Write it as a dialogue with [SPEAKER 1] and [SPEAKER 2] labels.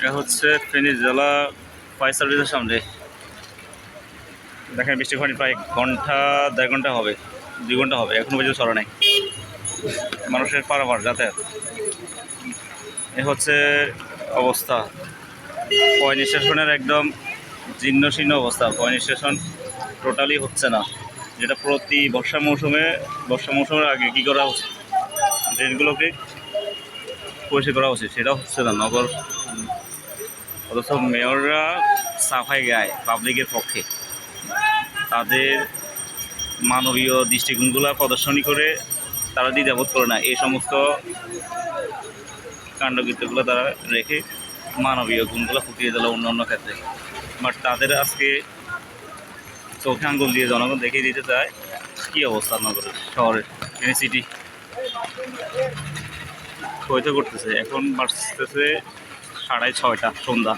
[SPEAKER 1] এটা হচ্ছে ফেনী জেলা ফায়ার সার্ভিসের সামনে। দেখেন বৃষ্টি পানি প্রায় ঘন্টা ১.৫ ঘন্টা হবে, ২ ঘন্টা হবে, এখনো পর্যন্ত সরা নাই। মানুষের পারাপার যাতায়াত, এ হচ্ছে অবস্থা। পয়েন্ট স্টেশনের একদম জীর্ণ শীর্ণ অবস্থা। পয়েন্ট স্টেশন টোটালি হচ্ছে না, যেটা প্রতি বর্ষা মৌসুমের আগে কী করা উচিত, ড্রেনগুলোকে পরিষ্কার করা উচিত, সেটা হচ্ছে না নগর। অথচ মেয়ররা সাফাই গায় পাবলিকের পক্ষে, তাদের মানবীয় দৃষ্টিকোণগুলো প্রদর্শনী করে তারা দ্বিধাবোধ করে না। এই সমস্ত কাণ্ডকৃত্যগুলো তারা রেখে মানবীয় গুণগুলো ফুটিয়ে দিল অন্য অন্য ক্ষেত্রে। বাট তাদের আজকে চোখে আঙ্গুল দিয়ে জনগণ দেখিয়ে দিতে চায় কী অবস্থা নগরের, শহরের, ফেনী সিটি হইতে করতেছে। এখন বাড়তেছে 6:30 সন্ধ্যা।